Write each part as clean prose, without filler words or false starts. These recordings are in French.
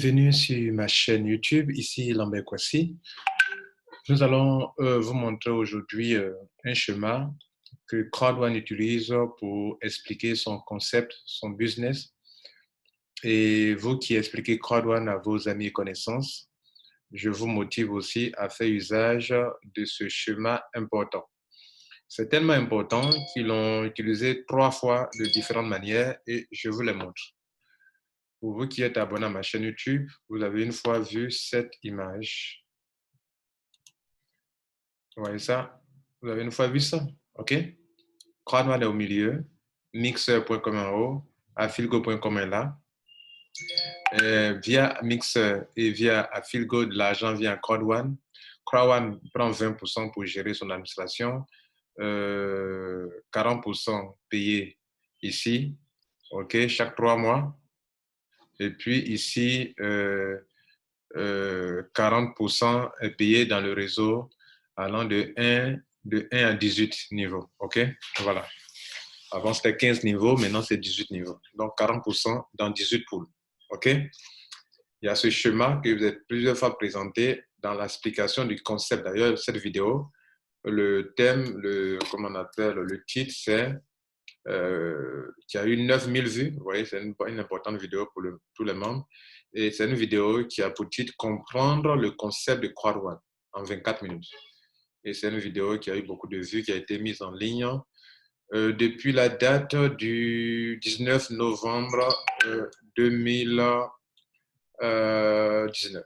Bienvenue sur ma chaîne YouTube, ici Lambert Kwasi. Nous allons vous montrer aujourd'hui un schéma que Crowd1 utilise pour expliquer son concept, son business. Et vous qui expliquez Crowd1 à vos amis et connaissances, je vous motive aussi à faire usage de ce schéma important. C'est tellement important qu'ils l'ont utilisé 3 fois de différentes manières et je vous les montre. Pour vous qui êtes abonné à ma chaîne YouTube, vous avez une fois vu cette image. Vous voyez ça? Vous avez une fois vu ça? OK? Crowd1 est au milieu, Mixer.com en haut, Affilgo.com est là. Via Mixer et via Affilgo, de l'argent vient à Crowd1. Crowd1 prend 20% pour gérer son administration, 40% payé ici, OK, chaque 3 mois. Et puis ici, 40% est payé dans le réseau allant de 1 à 18 niveaux. OK? Voilà. Avant, c'était 15 niveaux. Maintenant, c'est 18 niveaux. Donc, 40% dans 18 poules. OK? Il y a ce schéma que vous êtes plusieurs fois présenté dans l'explication du concept. D'ailleurs, cette vidéo, le thème, comment on appelle, le titre, c'est qui a eu 9000 vues. Vous voyez, c'est une importante vidéo pour tous les membres. Et c'est une vidéo qui a pour titre « Comprendre le concept de Crowd1 en 24 minutes ». Et c'est une vidéo qui a eu beaucoup de vues, qui a été mise en ligne depuis la date du 19 novembre 2019.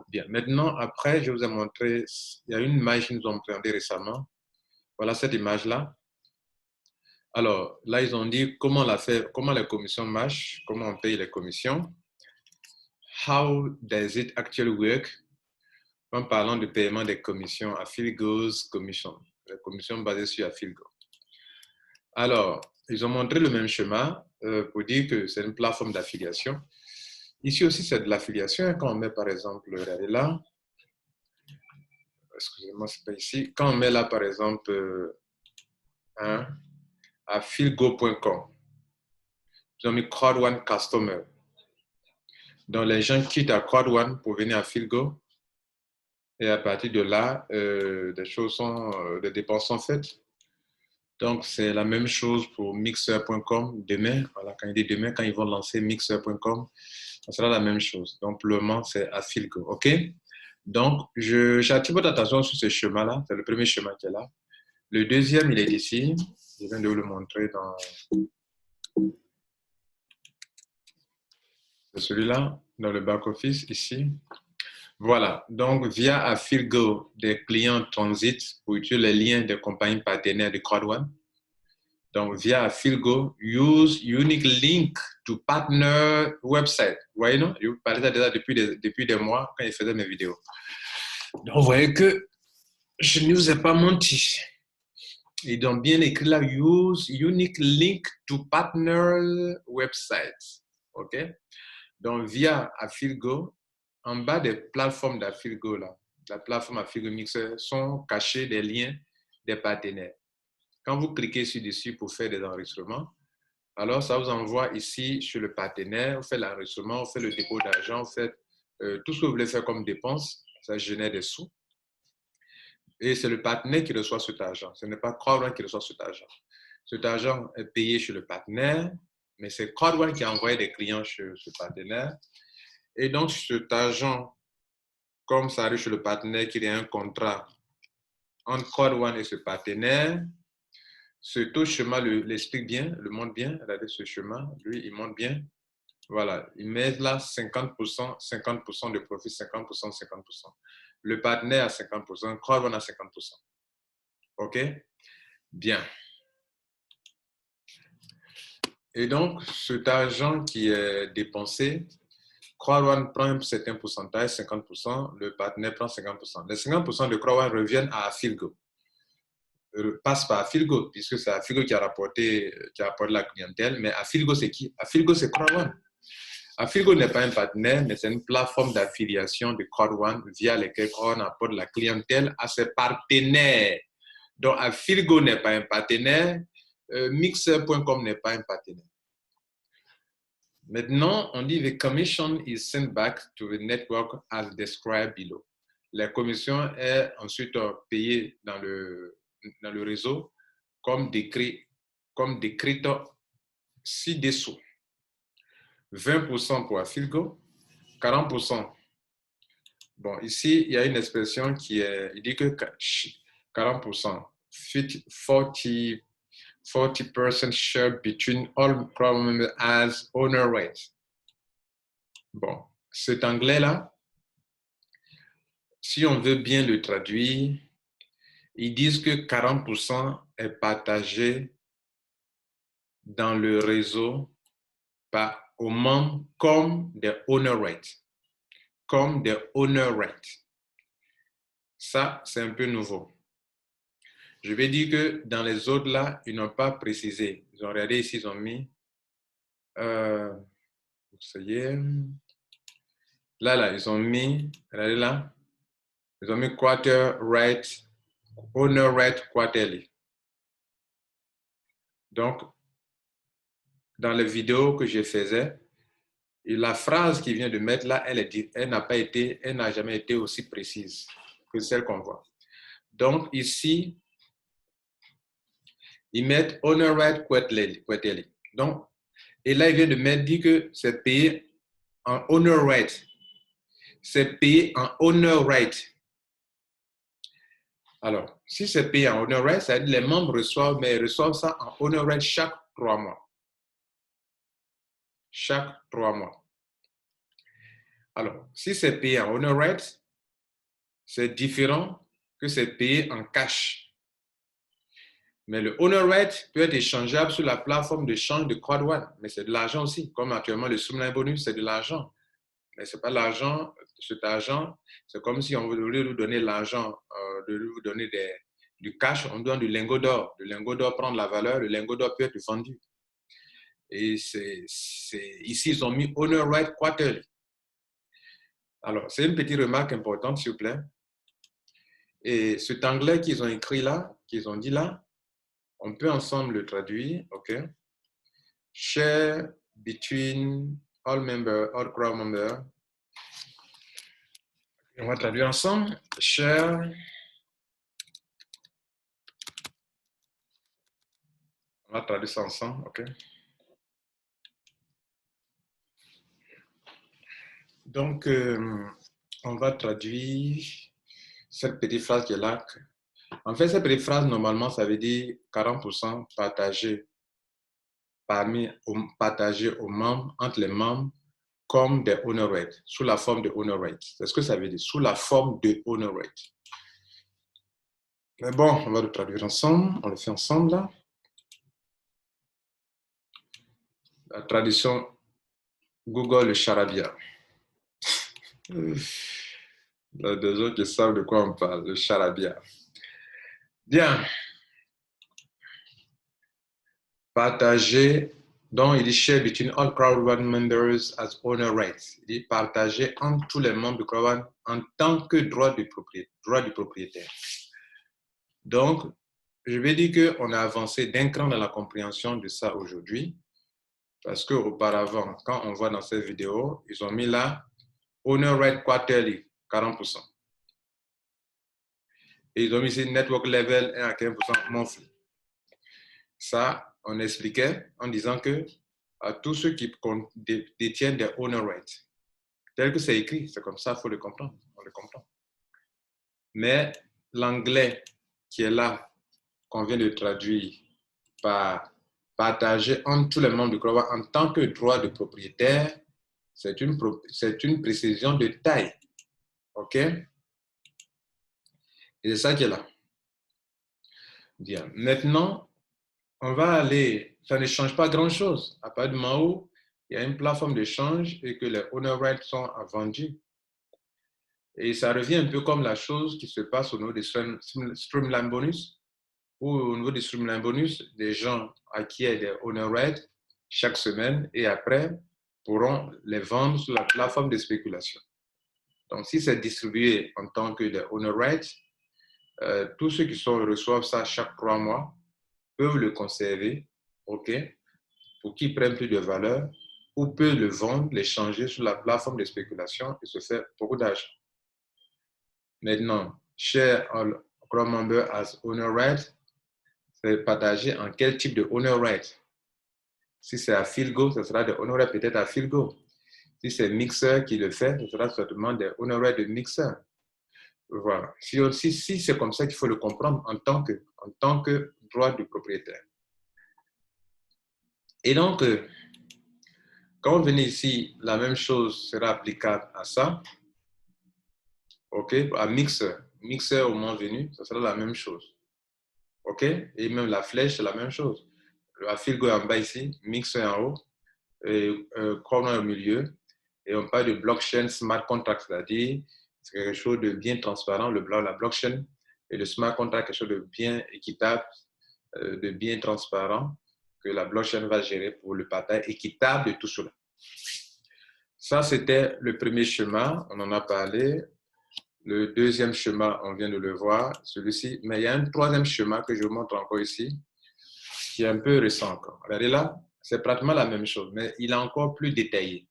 Bien, maintenant, après, je vous ai montré, il y a une image qu'ils nous ont présentée récemment. Voilà cette image-là. Alors, là, ils ont dit comment les commissions marchent, comment on paye les commissions. How does it actually work? En parlant de paiement des commissions, Affilgo's commission, les commissions basées sur Affilgo. Alors, ils ont montré le même schéma pour dire que c'est une plateforme d'affiliation. Ici aussi, c'est de l'affiliation. Quand on met, par exemple, regardez là, excusez-moi, c'est pas ici. Quand on met là, par exemple, affilgo.com, ils ont mis Crowd1 Customer. Donc, les gens quittent à Crowd1 pour venir à Affilgo. Et à partir de là, des dépenses sont faites. Donc, c'est la même chose pour Mixer.com demain. Voilà, quand il dit demain, quand ils vont lancer Mixer.com, ça sera la même chose. Donc, pour le moment, c'est Affilgo. OK? Donc, j'attire votre attention sur ce schéma-là. C'est le premier schéma qui est là. Le deuxième, il est ici. Je viens de vous le montrer dans... C'est celui-là, dans le back-office, ici. Voilà, donc via Affilgo, des clients transitent pour utiliser les liens des compagnies partenaires de Crowd1. Donc via Affilgo, use unique link to partner website. Vous voyez, non? Je vous parlais de ça depuis des mois quand je faisais mes vidéos. Donc vous voyez que je ne vous ai pas menti. Ils ont bien écrit là, use unique link to partner website. OK? Donc via Affilgo, en bas des plateformes d'Affilgo, la plateforme Affilgo Mixer, sont cachés des liens des partenaires. Quand vous cliquez dessus pour faire des enregistrements, alors ça vous envoie ici sur le partenaire, vous faites l'enregistrement, vous faites le dépôt d'argent, vous faites tout ce que vous voulez faire comme dépense, ça génère des sous. Et c'est le partenaire qui reçoit cet argent. Ce n'est pas Crowd1 qui reçoit cet argent. Cet argent est payé chez le partenaire, mais c'est Crowd1 qui a envoyé des clients chez ce partenaire. Et donc, cet argent, comme ça arrive chez le partenaire, qu'il y a un contrat entre Crowd1 et ce partenaire, ce taux schéma l'explique bien, le montre bien. Regardez ce schéma, lui, il montre bien. Voilà, il met là 50%, 50% de profit, 50%, 50%. Le partenaire à 50%, Crowd1 à 50%. OK? Bien. Et donc, cet argent qui est dépensé, Crowd1 prend un certain pourcentage, 50%, le partenaire prend 50%. Les 50% de Crowd1 reviennent à Affilgo. Passe par Affilgo, puisque c'est Affilgo qui a rapporté la clientèle, mais Affilgo, c'est qui? Affilgo, c'est Crowd1. Affilgo n'est pas un partenaire, mais c'est une plateforme d'affiliation de Crowd1 via laquelle Crowd1 apporte la clientèle à ses partenaires. Donc, Affilgo n'est pas un partenaire, Mixer.com n'est pas un partenaire. Maintenant, on dit the commission is sent back to the network as described below. La commission est ensuite payée dans le réseau comme décrit ci-dessous. 20% pour Afilgo, 40%. Bon, ici, il y a une expression qui est, il dit que 40%, 40% share between all crowd members as owner rights. Bon, cet anglais-là, si on veut bien le traduire, ils disent que 40% est partagé dans le réseau aux membres comme des owner rights. Comme des owner rights. Ça, c'est un peu nouveau. Je vais dire que dans les autres, là, ils n'ont pas précisé. Ils ont regardé ici, ils ont mis... ça y est. Là, ils ont mis... Regardez là. Ils ont mis quarter right, owner right quarterly. Donc, dans les vidéos que je faisais, et la phrase qu'il vient de mettre là, elle n'a jamais été aussi précise que celle qu'on voit. Donc, ici, ils mettent owner right quarterly. Donc, et là, il vient de mettre, dit que c'est payé en owner right. C'est payé en owner right. Alors, si c'est payé en owner right, ça veut dire que les membres reçoivent, mais ils reçoivent ça en owner right chaque 3 mois. Chaque 3 mois. Alors, si c'est payé en owner right, c'est différent que c'est payé en cash. Mais le owner right peut être échangeable sur la plateforme de change de Crowd1, mais c'est de l'argent aussi. Comme actuellement, le Streamline Bonus, c'est de l'argent. Mais ce n'est pas l'argent, cet argent, c'est comme si on voulait vous donner l'argent, de vous donner du cash, on donne du lingot d'or. Le lingot d'or prend de la valeur, le lingot d'or peut être vendu. Et ici, ils ont mis owner right quarterly. Alors, c'est une petite remarque importante, s'il vous plaît. Et cet anglais qu'ils ont écrit là, qu'ils ont dit là, on peut ensemble le traduire, OK? Share between all members, all crowd members. On va traduire ensemble. Share. On va traduire ça ensemble, OK? Donc, on va traduire cette petite phrase qui est là. En fait, cette petite phrase, normalement, ça veut dire 40% partagé aux membres, entre les membres, comme des owner rights, sous la forme de owner rights. C'est ce que ça veut dire, sous la forme de owner rights. Mais bon, on va le traduire ensemble. On le fait ensemble, là. La traduction Google, le charabia. Il y a des autres qui savent de quoi on parle, le charabia. Bien. Partager, donc il dit share between all Crowd1 members as owner rights. Il dit partager entre tous les membres de Crowd1 en tant que droit du propriétaire. Donc, je vais dire qu'on a avancé d'un cran dans la compréhension de ça aujourd'hui, parce qu'auparavant, quand on voit dans cette vidéo, ils ont mis là owner right quarterly, 40%. Et ils ont mis ici network level 1 à 15% monthly. Ça, on expliquait en disant que à tous ceux qui détiennent des owner rights, tel que c'est écrit, c'est comme ça, il faut le comprendre, on le comprend. Mais l'anglais qui est là, qu'on vient de traduire par partager entre tous les membres du Crowd1 en tant que droit de propriétaire, c'est une précision de taille. OK? Et c'est ça qui est là. Bien. Maintenant, on va aller, ça ne change pas grand-chose. À partir du moment où il y a une plateforme d'échange et que les owner rights sont vendus. Et ça revient un peu comme la chose qui se passe au niveau des Streamline Bonus, où au niveau des Streamline Bonus, des gens acquièrent des owner rights chaque semaine et après pourront les vendre sur la plateforme de spéculation. Donc, si c'est distribué en tant que des owner rights, tous ceux qui reçoivent ça chaque 3 mois peuvent le conserver, OK, pour qu'ils prennent plus de valeur ou peut le vendre, l'échanger sur la plateforme de spéculation et se faire beaucoup d'argent. Maintenant, share all crowd member as owner right, c'est partagé en quel type de owner right. Si c'est à Philgo, ce sera des owner right peut-être à Philgo. Si c'est Mixer qui le fait, ce sera certainement des owner right de Mixer. Voilà. Si c'est comme ça qu'il faut le comprendre en tant que droit du propriétaire. Et donc, quand on venait ici, la même chose sera applicable à ça. OK? À Mixer. Mixer au moment venu, ça sera la même chose. OK? Et même la flèche, c'est la même chose. La Philgo est en bas ici, Mixer en haut, et Chrono au milieu. Et on parle de blockchain smart contract, c'est-à-dire c'est quelque chose de bien transparent, la blockchain, et le smart contract, quelque chose de bien équitable, de bien transparent, que la blockchain va gérer pour le partage équitable de tout cela. Ça, c'était le premier schéma, on en a parlé. Le deuxième schéma, on vient de le voir, celui-ci. Mais il y a un troisième schéma que je vous montre encore ici, qui est un peu récent encore. Regardez là, c'est pratiquement la même chose, mais il est encore plus détaillé.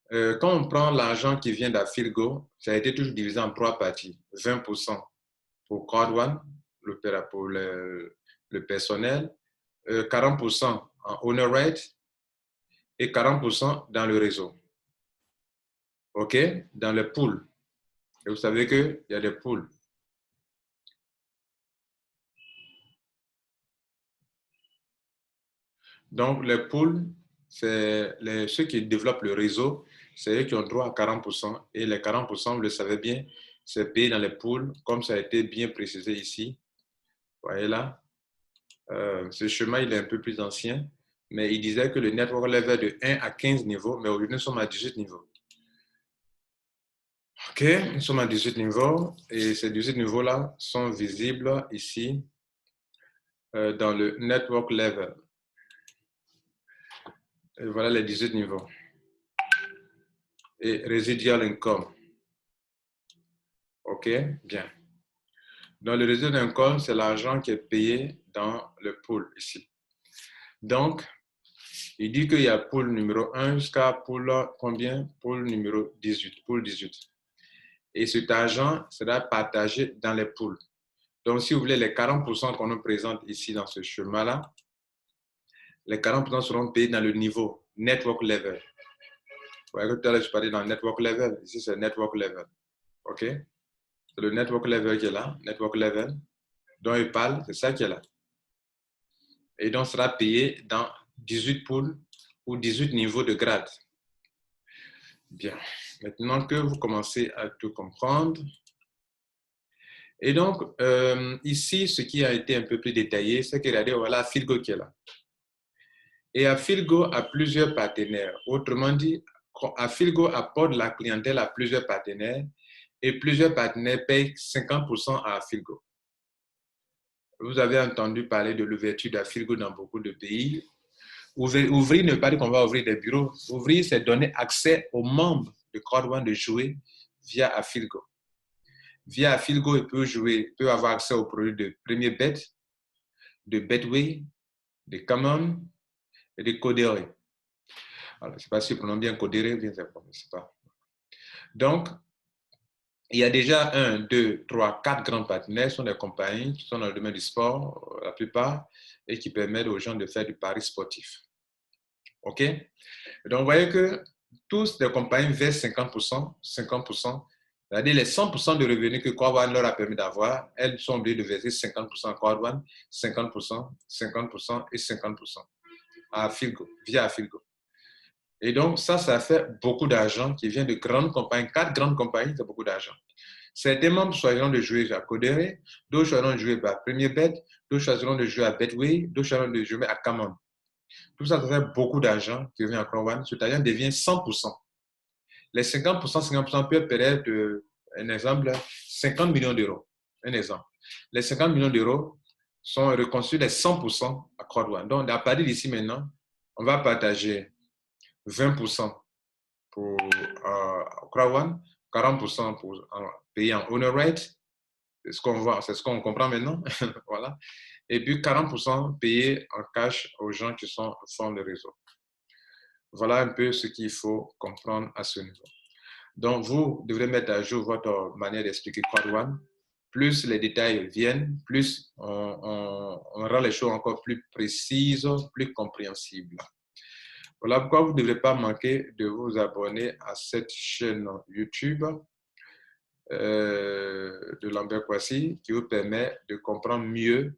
Quand on prend l'argent qui vient d'Afilgo, ça a été toujours divisé en trois parties. 20% pour Crowd1, pour le personnel, 40% en owner rate et 40% dans le réseau. OK? Dans les pools. Et vous savez qu'il y a des pools. Donc, les pools, c'est ceux qui développent le réseau, c'est eux qui ont droit à 40%. Et les 40%, vous le savez bien, c'est payé dans les pools, comme ça a été bien précisé ici. Vous voyez là? Ce chemin, il est un peu plus ancien, mais il disait que le network level de 1 à 15 niveaux, mais aujourd'hui, nous sommes à 18 niveaux. OK, nous sommes à 18 niveaux, et ces 18 niveaux-là sont visibles ici dans le network level. Et voilà les 18 niveaux. Et residual income. OK, bien. Dans le residual income, c'est l'argent qui est payé dans le pool ici. Donc, il dit qu'il y a pool numéro 1 jusqu'à pool combien? Pool numéro 18. Pool 18. Et cet argent sera partagé dans les pools. Donc, si vous voulez, les 40% qu'on nous présente ici dans ce schéma-là, les 40% seront payés dans le niveau network level. Vous voyez que tout à l'heure, je parlais dans le network level. Ici, c'est network level. OK? C'est le network level qui est là. Network level dont il parle, c'est ça qui est là. Et donc, sera payé dans 18 pools ou 18 niveaux de grade. Bien. Maintenant que vous commencez à tout comprendre. Et donc, ici, ce qui a été un peu plus détaillé, c'est que regardez, voilà Philgo qui est là. Et Afilgo a plusieurs partenaires. Autrement dit, Afilgo apporte la clientèle à plusieurs partenaires et plusieurs partenaires payent 50% à Afilgo. Vous avez entendu parler de l'ouverture d'Afilgo dans beaucoup de pays. Ouvrir ne veut pas dire qu'on va ouvrir des bureaux. Ouvrir, c'est donner accès aux membres de Crowd1 de jouer via Afilgo. Via Afilgo, il peut avoir accès aux produits de Premier Bet, de Betway, de Common et de Codere. Alors, je ne sais pas si je prononce bien Codere, bien, je ne sais pas. Donc, il y a déjà 1, 2, 3, 4 grands partenaires, ce sont des compagnies qui sont dans le domaine du sport, la plupart, et qui permettent aux gens de faire du pari sportif. OK? Donc, vous voyez que tous les compagnies versent 50%, 50%, c'est-à-dire les 100% de revenus que Crowd1 leur a permis d'avoir, elles sont obligées de verser 50% à Crowd1, 50%, 50% et 50% à Afilgo, via Afilgo. Et donc, ça fait beaucoup d'argent qui vient de grandes compagnies. 4 grandes compagnies, c'est beaucoup d'argent. Certains membres choisiront de jouer à Codere, d'autres choisiront de jouer à Premier Bet, d'autres choisiront de jouer à Betway, d'autres choisiront de jouer à Common. Tout ça, ça fait beaucoup d'argent qui vient à Crowd1. Cet argent devient 100%. Les 50%, 50% peuvent être, un exemple, 50 millions d'euros. Un exemple. Les 50 millions d'euros sont reconstruits les 100% à Crowd1. Donc, à partir d'ici maintenant, on va partager 20% pour Crowd1, 40% pour payer en owner rate, c'est ce qu'on voit, c'est ce qu'on comprend maintenant, voilà. Et puis 40% payé en cash aux gens qui sont au fond du réseau. Voilà un peu ce qu'il faut comprendre à ce niveau. Donc, vous devrez mettre à jour votre manière d'expliquer Quad One. Plus les détails viennent, plus on rend les choses encore plus précises, plus compréhensibles. Voilà pourquoi vous ne devrez pas manquer de vous abonner à cette chaîne YouTube de Lambert Kwasi qui vous permet de comprendre mieux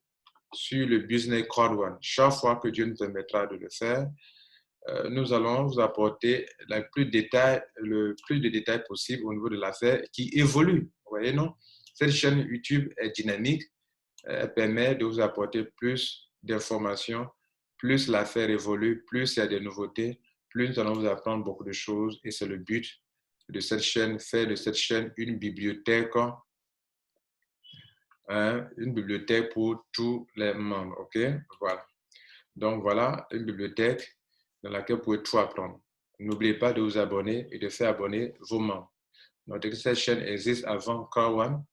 sur le business Quad One. Chaque fois que Dieu nous permettra de le faire, nous allons vous apporter le plus de détails possible au niveau de l'affaire qui évolue. Vous voyez, non? Cette chaîne YouTube est dynamique. Elle permet de vous apporter plus d'informations. Plus l'affaire évolue, plus il y a des nouveautés, plus nous allons vous apprendre beaucoup de choses. Et c'est le but de cette chaîne, faire de cette chaîne une bibliothèque pour tous les membres. OK? Voilà. Donc, voilà une bibliothèque dans laquelle vous pouvez tout apprendre. N'oubliez pas de vous abonner et de faire abonner vos membres. Donc, cette chaîne existe avant Quad One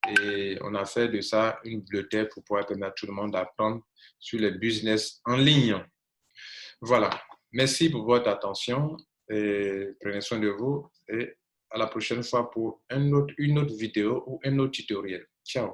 et on a fait de ça une bibliothèque pour pouvoir permettre à tout le monde d'apprendre sur le business en ligne. Voilà. Merci pour votre attention et prenez soin de vous et à la prochaine fois pour une autre vidéo ou un autre tutoriel. Ciao.